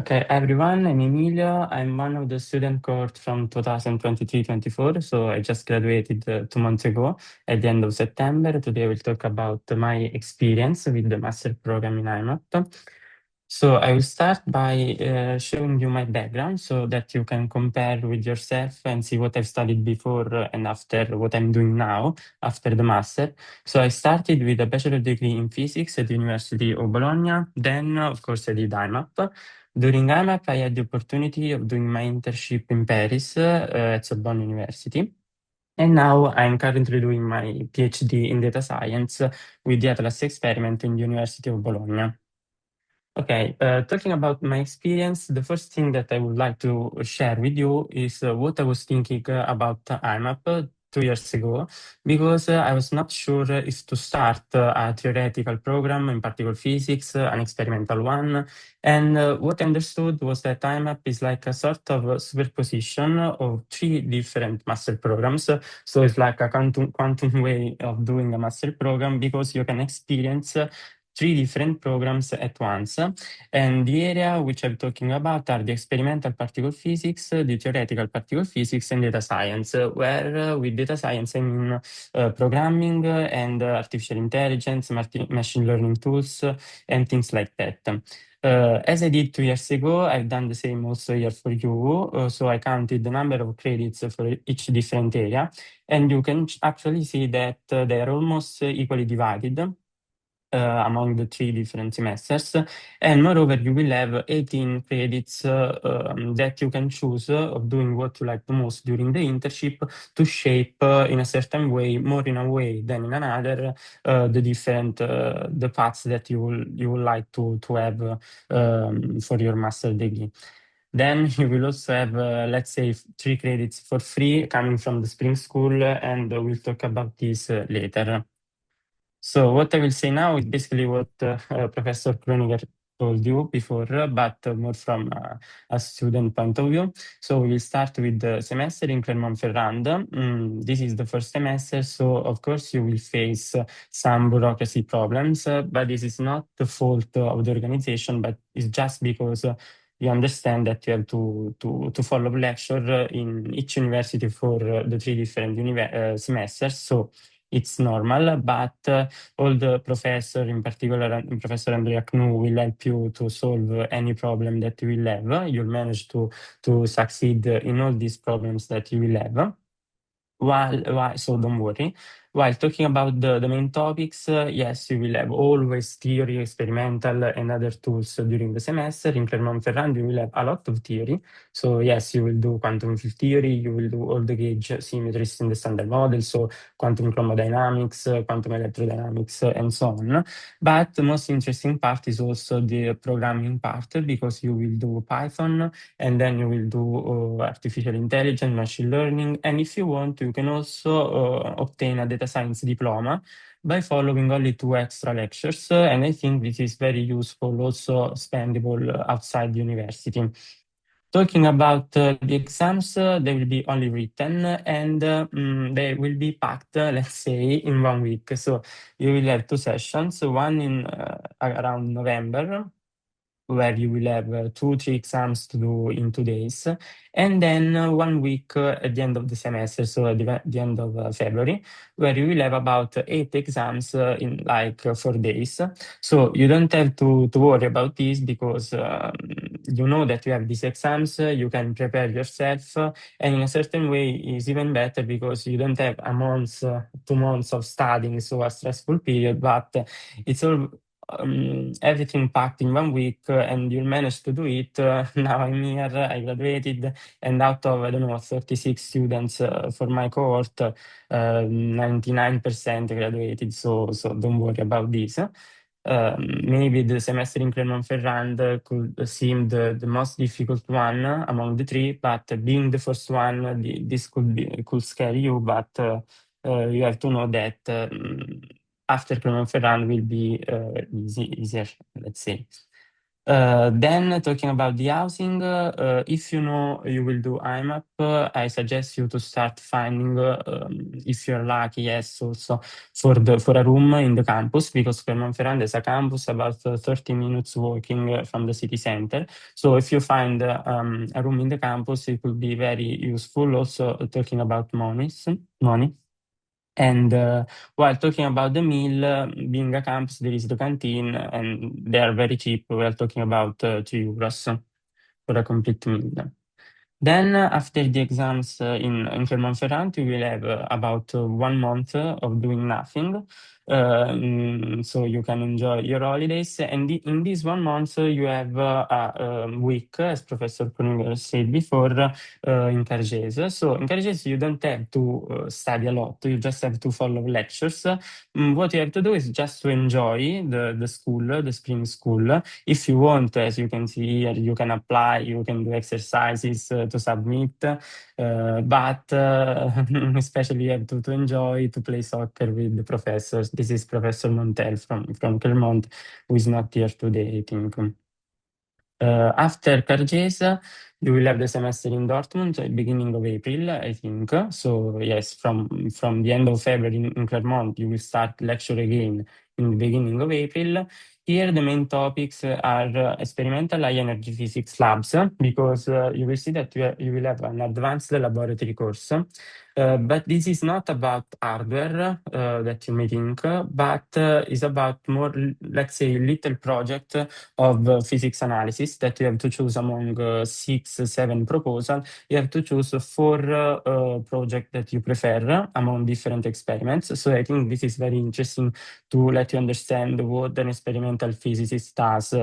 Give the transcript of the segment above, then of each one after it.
Okay, everyone, I'm Emilio. I'm one of the student cohort from 2023-24. So I just graduated 2 months ago at the end of September. Today I will talk about my experience with the master program in IMAPP. So I will start by showing you my background so that you can compare with yourself and see what I've studied before and after what I'm doing now after the master. So I started with a bachelor degree in physics at the University of Bologna. Then, of course, I did IMAPP. During IMAPP, I had the opportunity of doing my internship in Paris at Sorbonne University. And now I'm currently doing my PhD in data science with the Atlas experiment in the University of Bologna. Okay, talking about my experience, the first thing that I would like to share with you is what I was thinking about IMAP 2 years ago, because I was not sure if to start a theoretical program, in particular physics, an experimental one. And what I understood was that IMAP is like a sort of superposition of three different master programs. So it's like a quantum way of doing a master program because you can experience three different programs at once. And the area which I'm talking about are the experimental particle physics, the theoretical particle physics, and data science, where with data science I mean programming and artificial intelligence, machine learning tools, and things like that. As I did 2 years ago, I've done the same also here for you. So I counted the number of credits for each different area, and you can actually see that they are almost equally divided among the three different semesters. And moreover, you will have 18 credits that you can choose of doing what you like the most during the internship to shape in a certain way, more in a way than in another, the different the paths that you will like to have for your master degree. Then you will also have, let's say, 3 credits for free coming from the spring school, and we'll talk about this later. So what I will say now is basically what Professor Kroninger told you before, but more from a student point of view. So we will start with the semester in Clermont-Ferrand. This is the first semester, so of course you will face some bureaucracy problems, but this is not the fault of the organization, but it's just because you understand that you have to follow lecture in each university for the three different semesters. So it's normal, but all the professor, in particular Professor Andrea Knu, will help you to solve any problem that you will have. You'll manage to succeed in all these problems that you will have. So don't worry. While talking about the main topics, yes, you will have always theory, experimental, and other tools during the semester. In Clermont-Ferrand, you will have a lot of theory. So yes, you will do quantum field theory, you will do all the gauge symmetries in the standard model, so quantum chromodynamics, quantum electrodynamics, and so on. But the most interesting part is also the programming part, because you will do Python, and then you will do artificial intelligence, machine learning, and if you want, you can also obtain a data science diploma by following only 2 extra lectures, and I think this is very useful, also spendable outside university. Talking about the exams, they will be only written, and they will be packed, let's say, in 1 week. So you will have 2 sessions, one in around November, where you will have 2, 3 exams to do in 2 days, and then 1 week at the end of the semester, so at the end of February, where you will have about 8 exams in like 4 days. So you don't have to worry about this, because you know that you have these exams, you can prepare yourself, and in a certain way is even better because you don't have a month, 2 months of studying, so a stressful period, but it's all everything packed in 1 week, and you'll manage to do it. Now I'm here, I graduated, and out of, I don't know, 36 students for my cohort, 99% graduated, so don't worry about this. Maybe the semester in Clermont-Ferrand could seem the most difficult one among the three, but being the first one, this could scare you, but you have to know that after Clermont-Ferrand will be easier, let's say. Then talking about the housing, if you know you will do IMAP, I suggest you to start finding, if you're lucky, yes, also for a room in the campus, because Clermont-Ferrand is a campus about 30 minutes walking from the city center. So if you find a room in the campus, it will be very useful. Also talking about money. And while talking about the meal, being a campus, there is the canteen, and they are very cheap. We are talking about €2 for a complete meal. Then, after the exams in Clermont-Ferrand, you will have about 1 month of doing nothing. So you can enjoy your holidays. And in this 1 month, you have a week, as Professor Kruger said before, in Cargese. So in Cargese, you don't have to study a lot. You just have to follow lectures. What you have to do is just to enjoy the school, the spring school. If you want, as you can see here, you can apply, you can do exercises to submit, but especially you have to enjoy to play soccer with the professors. This is Professor Montel from Clermont, who is not here today, I think. After Cargesa, you will have the semester in Dortmund at beginning of April, I think. So yes, from the end of February in Clermont, you will start lecture again in the beginning of April. Here, the main topics are experimental high energy physics labs, because you will see that you will have an advanced laboratory course. But this is not about hardware that you may think, but is about more, let's say, little project of physics analysis that you have to choose among 6, 7 proposals. You have to choose 4 projects that you prefer among different experiments. So I think this is very interesting to let you understand what an experimental physicist does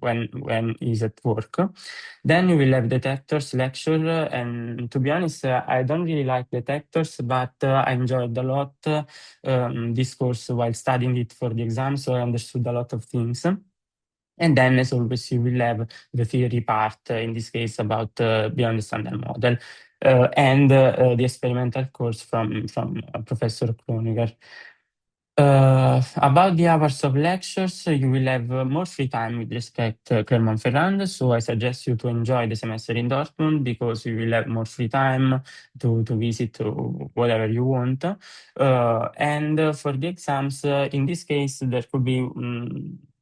when he's at work. Then you will have detectors lecture, and to be honest, I don't really like detectors, but I enjoyed a lot this course while studying it for the exam, so I understood a lot of things. And then, as always, you will have the theory part, in this case about beyond the standard model, and the experimental course from Professor Kroneger. About the hours of lectures, you will have more free time with respect to Clermont-Ferrand, so I suggest you to enjoy the semester in Dortmund, because you will have more free time to visit whatever you want. And for the exams, in this case, there could be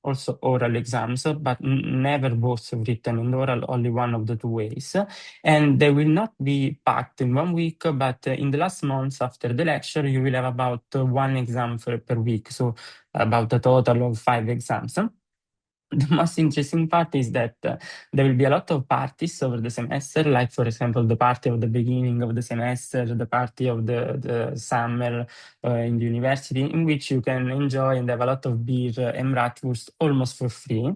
also oral exams, but never both written and oral, only one of the two ways. And they will not be packed in 1 week, but in the last months after the lecture, you will have about one exam per week, so about a total of 5 exams. The most interesting part is that there will be a lot of parties over the semester, like, for example, the party of the beginning of the semester, the party of the summer in the university, in which you can enjoy and have a lot of beer and bratwurst almost for free.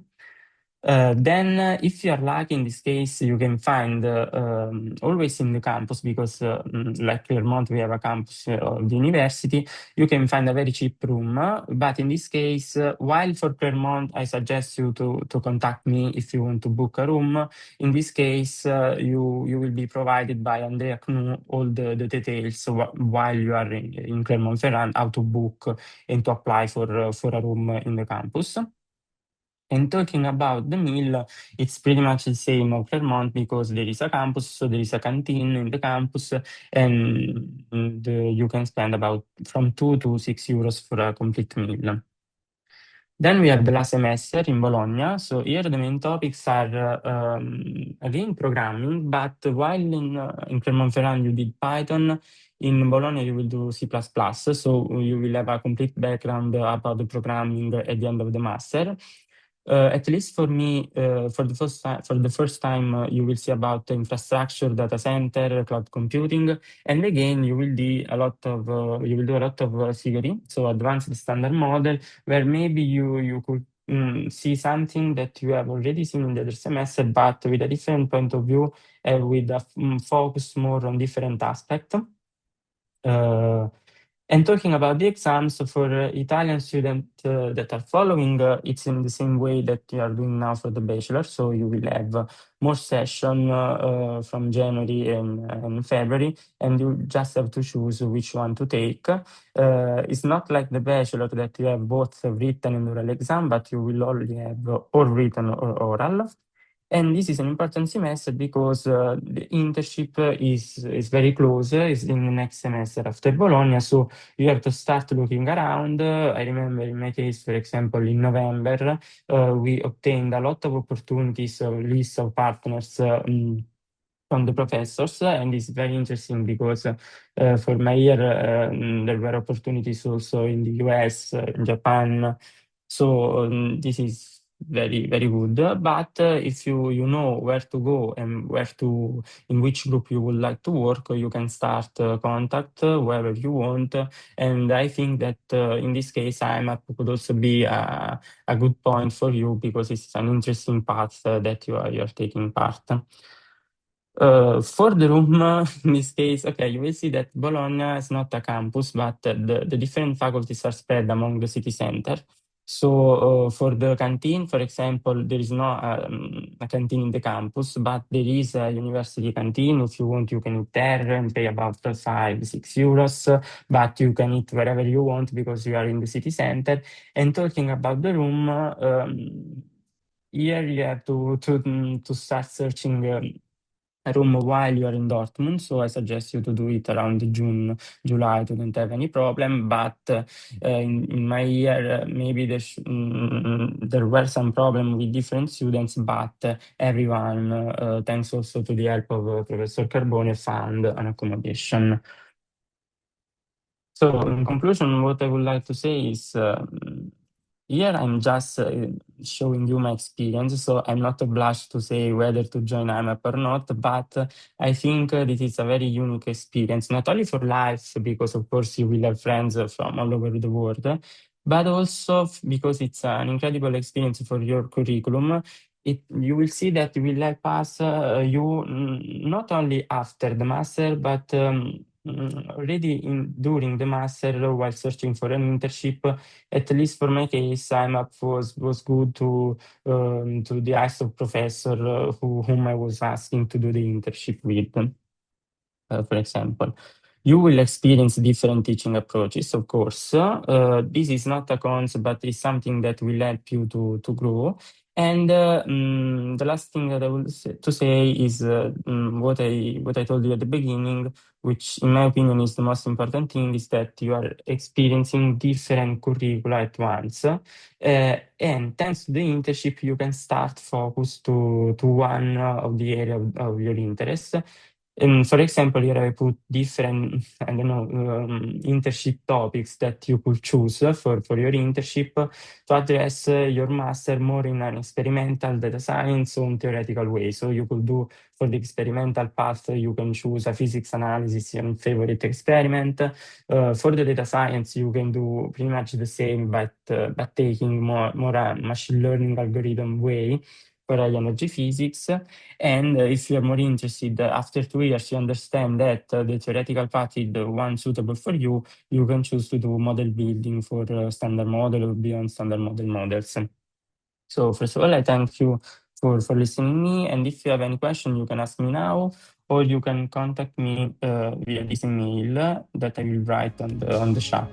Then, if you are lucky, in this case, you can find always in the campus, because, like Clermont, we have a campus of the university. You can find a very cheap room. But in this case, while for Clermont, I suggest you to contact me if you want to book a room. In this case, you will be provided by Andrea Knu all the details while you are in Clermont-Ferrand, how to book and to apply for a room in the campus. And talking about the meal, it's pretty much the same of Clermont, because there is a campus, so there is a canteen in the campus, and you can spend about from 2 to 6 euros for a complete meal. Then we have the last semester in Bologna. So here the main topics are again programming, but while in Clermont-Ferrand you did Python, in Bologna you will do C++. So you will have a complete background about the programming at the end of the master. At least for me, for the first time, you will see about infrastructure, data center, cloud computing, and again you will do a lot of theory, so advanced standard model, where maybe you could see something that you have already seen in the other semester, but with a different point of view, with a focus more on different aspects. Uh, And talking about the exams for Italian students that are following, it's in the same way that you are doing now for the bachelor. So you will have more session from January and February, and you just have to choose which one to take. It's not like the bachelor that you have both written and oral exam, but you will only have or written or oral. And this is an important semester because the internship is very close, is in the next semester after Bologna. So you have to start looking around. I remember in my case, for example, in November, we obtained a lot of opportunities, a list of partners from the professors, and it's very interesting because for my year there were opportunities also in the US, in Japan. So this is very good. But if you know where to go and where to in which group you would like to work, you can start contact wherever you want. And I think that in this case, IMAPP could also be a good point for you because it's an interesting path that you are taking part. For the room, in this case, okay, you will see that Bologna is not a campus, but the different faculties are spread among the city center. So, for the canteen, for example, there is no a canteen in the campus, but there is a university canteen. If you want, you can eat there and pay about 5, 6 euros, but you can eat wherever you want because you are in the city center. And talking about the room, here you have to start searching. A room while you are in Dortmund, so I suggest you to do it around June, July to don't have any problem. But in my year, maybe there were some problem with different students, but everyone, thanks also to the help of Professor Carbone, found an accommodation. So in conclusion, what I would like to say is here I'm just showing you my experience, so I'm not obliged to say whether to join IMAP or not, but I think this is a very unique experience, not only for life, because of course you will have friends from all over the world, but also because it's an incredible experience for your curriculum. You will see that it will help us, not only after the master, but already during the master while searching for an internship. At least for my case, IMAP was good to the eyes of professor whom I was asking to do the internship with. For example, you will experience different teaching approaches, of course. This is not a cons, but it's something that will help you to grow. And the last thing that I would to say is what I told you at the beginning, which in my opinion is the most important thing, is that you are experiencing different curricula at once. And thanks to the internship, you can start focus to one of the area of your interest. And for example, here I put different, I don't know, internship topics that you could choose for your internship to address your master more in an experimental data science or theoretical way. So you could do for the experimental path, you can choose a physics analysis, your favorite experiment. For the data science, you can do pretty much the same, but taking more a machine learning algorithm way for high energy physics. And if you're more interested, after 2 years, you understand that the theoretical path is the one suitable for you, you can choose to do model building for standard model or beyond standard model models. So first of all, I thank you for listening me. And if you have any question, you can ask me now, or you can contact me via this email that I will write on the chat.